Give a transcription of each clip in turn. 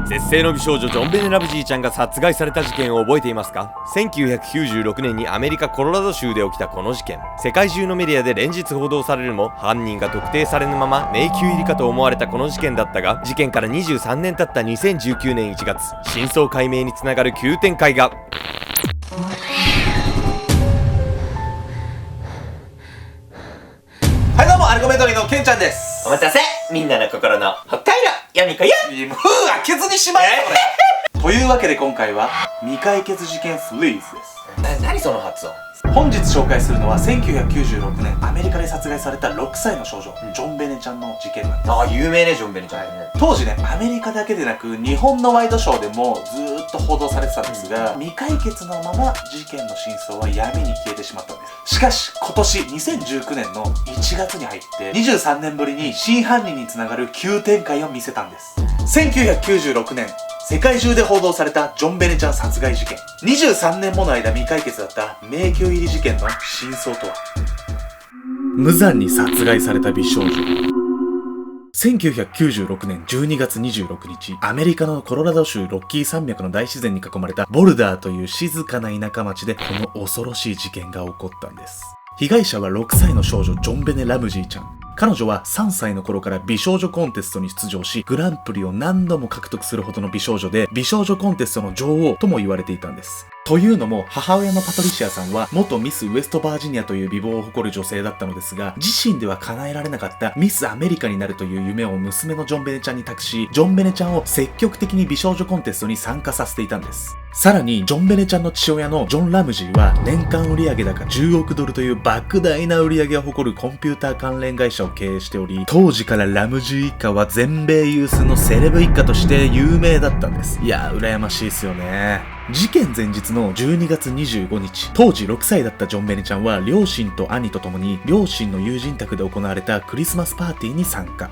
絶世の美少女ジョンベネ・ラブジーちゃんが殺害された事件を覚えていますか？ 1996 年にアメリカコロラド州で起きたこの事件、世界中のメディアで連日報道されるも犯人が特定されぬまま迷宮入りかと思われたこの事件だったが、事件から23年経った2019年1月、真相解明につながる急展開が。はい、どうもアルコメトリーのケンちゃんです。お待たせ、みんなの心の北海道ヤミコや。もう開けずにしまえよこれというわけで今回は未解決事件シリーズです。何その発音。本日紹介するのは1996年アメリカで殺害された6歳の少女、ジョンベネちゃんの事件なんです。ああ、有名ね、ジョンベネちゃんね。当時ね、アメリカだけでなく日本のワイドショーでもずーっと報道されてたんですが、未解決のまま事件の真相は闇に消えてしまったんです。しかし今年2019年の1月に入って23年ぶりに真犯人につながる急展開を見せたんです。1996年世界中で報道されたジョンベネちゃん殺害事件。23年もの間未解決だった迷宮入り事件の真相とは。無残に殺害された美少女。1996年12月26日、アメリカのコロラド州ロッキー山脈の大自然に囲まれたボルダーという静かな田舎町でこの恐ろしい事件が起こったんです。被害者は6歳の少女ジョンベネ・ラムジーちゃん。彼女は3歳の頃から美少女コンテストに出場し、グランプリを何度も獲得するほどの美少女で、美少女コンテストの女王とも言われていたんです。というのも、母親のパトリシアさんは元ミスウエストバージニアという美貌を誇る女性だったのですが、自身では叶えられなかったミスアメリカになるという夢を娘のジョンベネちゃんに託し、ジョンベネちゃんを積極的に美少女コンテストに参加させていたんです。さらに、ジョンベネちゃんの父親のジョン・ラムジーは年間売上高10億ドルという莫大な売り上げを誇るコンピューター関連会社を経営しており、当時からラムジー一家は全米有数のセレブ一家として有名だったんです。いやー、羨ましいですよね。事件前日の12月25日、当時6歳だったジョンベネちゃんは両親と兄と共に両親の友人宅で行われたクリスマスパーティーに参加。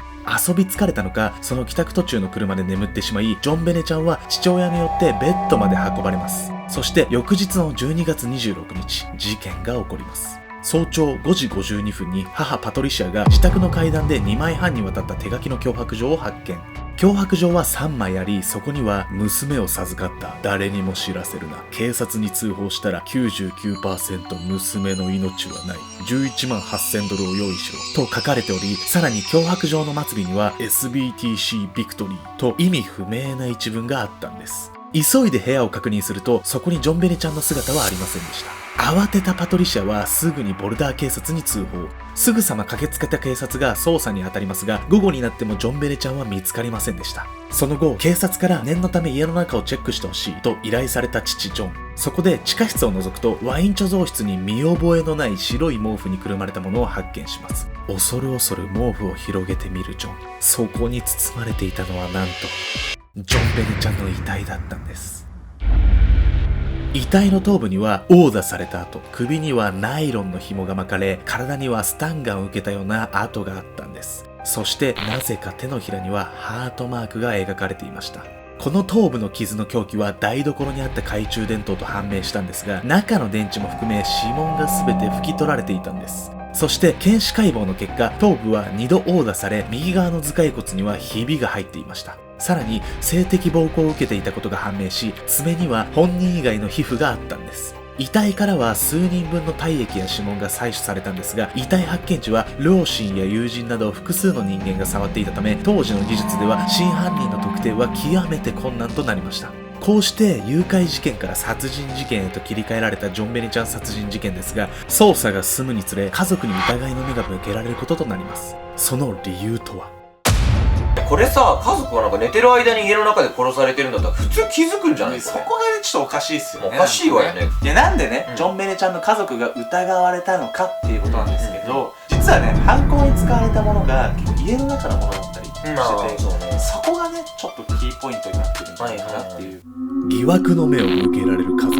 遊び疲れたのか、その帰宅途中の車で眠ってしまい、ジョンベネちゃんは父親によってベッドまで運ばれます。そして翌日の12月26日、事件が起こります。早朝5時52分に母パトリシアが自宅の階段で2枚半にわたった手書きの脅迫状を発見。脅迫状は3枚あり、そこには娘を授かった、誰にも知らせるな、警察に通報したら 99% 娘の命はない、11万8000ドルを用意しろと書かれており、さらに脅迫状の末尾には SBTC ビクトリーと意味不明な一文があったんです。急いで部屋を確認すると、そこにジョンベネちゃんの姿はありませんでした。慌てたパトリシアはすぐにボルダー警察に通報。すぐさま駆けつけた警察が捜査に当たりますが、午後になってもジョンベネちゃんは見つかりませんでした。その後、警察から念のため家の中をチェックしてほしいと依頼された父ジョン。そこで地下室を覗くと、ワイン貯蔵室に見覚えのない白い毛布にくるまれたものを発見します。恐る恐る毛布を広げてみるジョン。そこに包まれていたのはなんと、ジョンベネちゃんの遺体だったんです。遺体の頭部には殴打された後、首にはナイロンの紐が巻かれ、体にはスタンガンを受けたような跡があったんです。そしてなぜか手のひらにはハートマークが描かれていました。この頭部の傷の凶器は台所にあった懐中電灯と判明したんですが、中の電池も含め指紋が全て拭き取られていたんです。そして検視解剖の結果、頭部は2度殴打され、右側の頭蓋骨にはひびが入っていました。さらに性的暴行を受けていたことが判明し、爪には本人以外の皮膚があったんです。遺体からは数人分の体液や指紋が採取されたんですが、遺体発見時は両親や友人など複数の人間が触っていたため、当時の技術では真犯人の特定は極めて困難となりました。こうして誘拐事件から殺人事件へと切り替えられたジョンベネちゃん殺人事件ですが、捜査が進むにつれ家族に疑いの目が向けられることとなります。その理由とは。これさ、家族がなんか寝てる間に家の中で殺されてるんだったら普通気づくんじゃないですか。そこがね、ちょっとおかしいっすよね。おかしいわよね。いや、なんでね、ジョンベネちゃんの家族が疑われたのかっていうことなんですけど、実はね、犯行に使われたものが結構家の中のものだったりしてて、そこがね、ちょっとキーポイントになってるんじゃないかなっていう。疑惑の目を向けられる家族。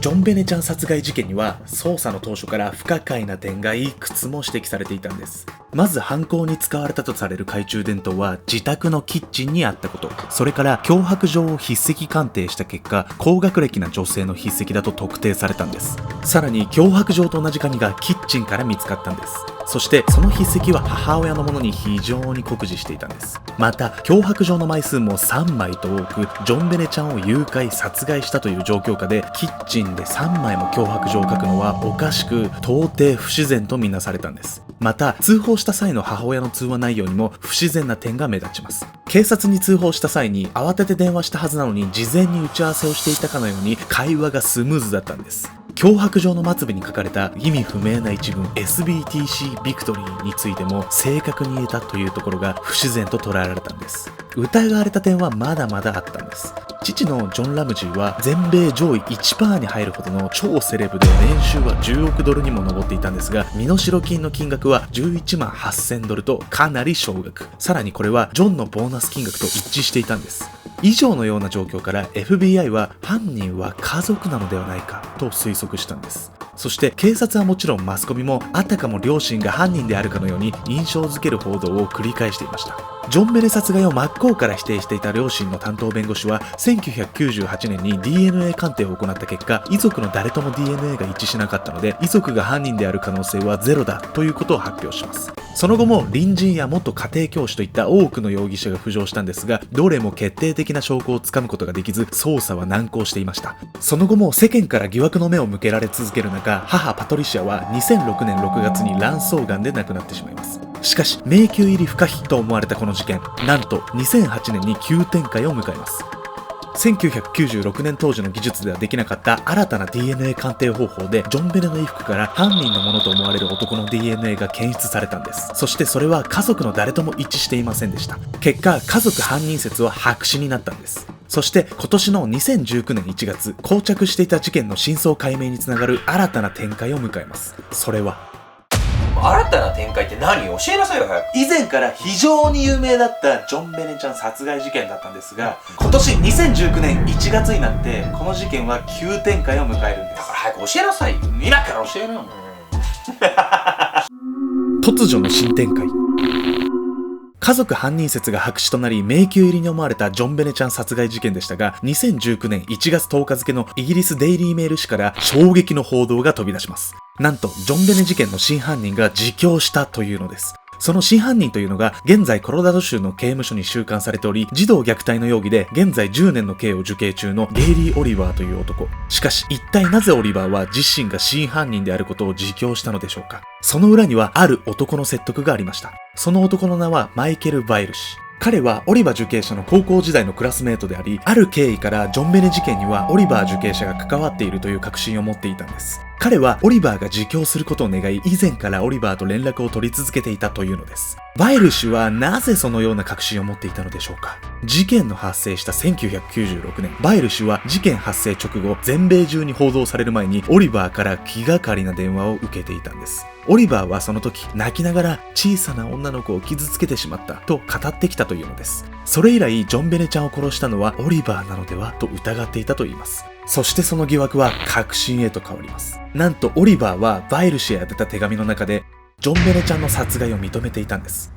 ジョンベネちゃん殺害事件には捜査の当初から不可解な点がいくつも指摘されていたんです。まず犯行に使われたとされる懐中電灯は自宅のキッチンにあったこと、それから脅迫状を筆跡鑑定した結果、高学歴な女性の筆跡だと特定されたんです。さらに脅迫状と同じ紙がキッチンから見つかったんです。そしてその筆跡は母親のものに非常に酷似していたんです。また脅迫状の枚数も3枚と多く、ジョンベネちゃんを誘拐殺害したという状況下でキッチンで3枚も脅迫状を書くのはおかしく、到底不自然とみなされたんです。また通報した際の母親の通話内容にも不自然な点が目立ちます。警察に通報した際に慌てて電話したはずなのに、事前に打ち合わせをしていたかのように会話がスムーズだったんです。脅迫状の末尾に書かれた意味不明な一文 SBTC ビクトリーについても正確に言えたというところが不自然と捉えられたんです。疑われた点はまだまだあったんです。父のジョン・ラムジーは全米上位 1% に入るほどの超セレブで、年収は10億ドルにも上っていたんですが、身代金の金額は11万8000ドルとかなり少額。さらにこれはジョンのボーナス金額と一致していたんです。以上のような状況から FBI は犯人は家族なのではないかと推測したんです。そして警察はもちろんマスコミもあたかも両親が犯人であるかのように印象づける報道を繰り返していました。ジョン・ベネ殺害を真っ向から否定していた両親の担当弁護士は1998年に DNA 鑑定を行った結果、遺族の誰とも DNA が一致しなかったので、遺族が犯人である可能性はゼロだということを発表します。その後も隣人や元家庭教師といった多くの容疑者が浮上したんですが、どれも決定的な証拠をつかむことができず、捜査は難航していました。その後も世間から疑惑の目を向けられ続ける中、母パトリシアは2006年6月に卵巣がんで亡くなってしまいます。しかし迷宮入り不可避と思われたこの事件、なんと2008年に急展開を迎えます。1996年当時の技術ではできなかった新たな DNA 鑑定方法で、ジョン・ベネの衣服から犯人のものと思われる男の DNA が検出されたんです。そしてそれは家族の誰とも一致していませんでした。結果、家族犯人説は白紙になったんです。そして今年の2019年1月、膠着していた事件の真相解明につながる新たな展開を迎えます。それは新たな展開って何？教えなさいよ早く。以前から非常に有名だったジョン・ベネちゃん殺害事件だったんですが、今年2019年1月になってこの事件は急展開を迎えるんです。だから早く教えなさいよ。今から教えるよ。突如の新展開。家族犯人説が白紙となり迷宮入りに思われたジョン・ベネちゃん殺害事件でしたが、2019年1月10日付のイギリスデイリーメール紙から衝撃の報道が飛び出します。なんとジョン・ベネ事件の真犯人が自供したというのです。その真犯人というのが現在コロラド州の刑務所に収監されており、児童虐待の容疑で現在10年の刑を受刑中のゲイリー・オリバーという男。しかし一体なぜオリバーは自身が真犯人であることを自供したのでしょうか。その裏にはある男の説得がありました。その男の名はマイケル・バイル氏。彼はオリバー受刑者の高校時代のクラスメートであり、ある経緯からジョン・ベネ事件にはオリバー受刑者が関わっているという確信を持っていたんです。彼はオリバーが自供することを願い、以前からオリバーと連絡を取り続けていたというのです。バイル氏はなぜそのような確信を持っていたのでしょうか。事件の発生した1996年、バイル氏は事件発生直後、全米中に報道される前にオリバーから気がかりな電話を受けていたんです。オリバーはその時泣きながら小さな女の子を傷つけてしまったと語ってきたというのです。それ以来ジョン・ベネちゃんを殺したのはオリバーなのではと疑っていたといいます。そしてその疑惑は確信へと変わります。なんとオリバーはバイル氏へ宛てた手紙の中でジョン・ベネちゃんの殺害を認めていたんです。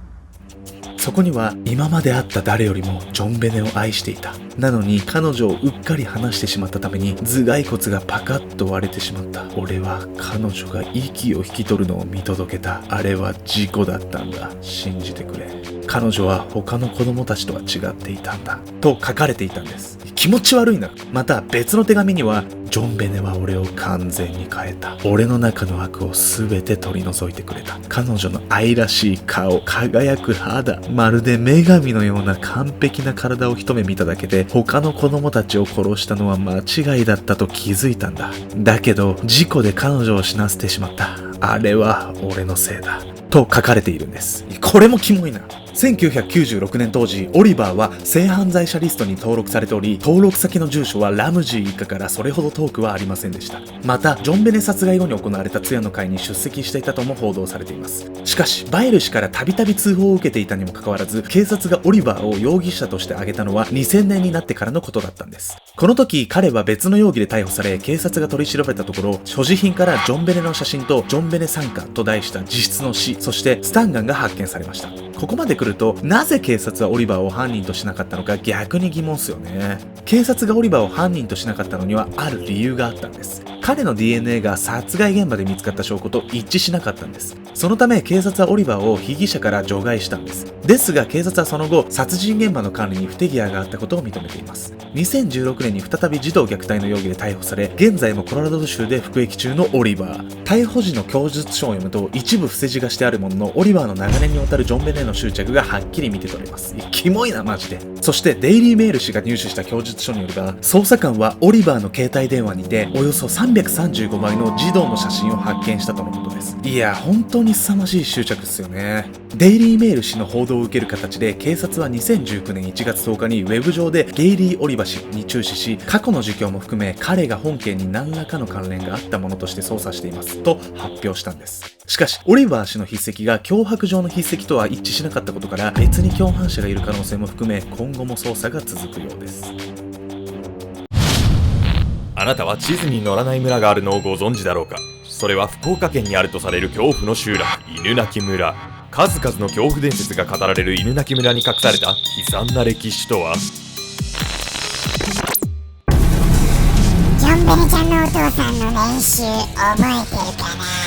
そこには今まで会った誰よりもジョン・ベネを愛していた。なのに彼女をうっかり離してしまったために頭蓋骨がパカッと割れてしまった。俺は彼女が息を引き取るのを見届けた。あれは事故だったんだ。信じてくれ。彼女は他の子供たちとは違っていたんだ。と書かれていたんです。気持ち悪いな。また別の手紙にはジョン・ベネは俺を完全に変えた。俺の中の悪を全て取り除いてくれた。彼女の愛らしい顔、輝く肌、まるで女神のような完璧な体を一目見ただけで他の子供たちを殺したのは間違いだったと気づいたんだ。だけど事故で彼女を死なせてしまった。あれは俺のせいだ。と書かれているんです。これもキモいな。1996年当時、オリバーは性犯罪者リストに登録されており、登録先の住所はラムジー一家からそれほど遠くはありませんでした。また、ジョン・ベネ殺害後に行われた通夜の会に出席していたとも報道されています。しかし、バイル氏からたびたび通報を受けていたにもかかわらず、警察がオリバーを容疑者として挙げたのは2000年になってからのことだったんです。この時、彼は別の容疑で逮捕され、警察が取り調べたところ、所持品からジョン・ベネの写真とジョン・ベネ参加と題した自筆の詩、そしてスタンガンが発見されました。ここまで来ると、なぜ警察はオリバーを犯人としなかったのか逆に疑問っすよね。警察がオリバーを犯人としなかったのにはある理由があったんです。彼の DNA が殺害現場で見つかった証拠と一致しなかったんです。そのため警察はオリバーを被疑者から除外したんです。ですが警察はその後、殺人現場の管理に不手際があったことを認めています。2016年に再び児童虐待の容疑で逮捕され、現在もコロラド州で服役中のオリバー。逮捕時の供述書を読むと一部伏せ字がしてあるものの、オリバーの長年にわたるジョンベネへの執着がはっきり見て取れます。キモいなマジで。そしてデイリーメール氏が入手した供述書によれば、捜査官はオリバーの携帯電話にておよそ335枚の児童の写真を発見したとのことです。いや本当に凄まじい執着っすよね。デイリーメール氏の報道を受ける形で、警察は2019年1月10日にウェブ上でゲイリー・オリバー氏に注視し、過去の事況も含め彼が本件に何らかの関連があったものとして捜査していますと発表したんです。しかしオリバー氏の筆跡が脅迫状の筆跡とは一致しなかったことから、別に共犯者がいる可能性も含め今後も捜査が続くようです。あなたは地図に載らない村があるのをご存知だろうか。それは福岡県にあるとされる恐怖の集落、犬鳴村。数々の恐怖伝説が語られる犬鳴村に隠された悲惨な歴史とは。ジョンベネちゃんのお父さんの年収覚えてるかな。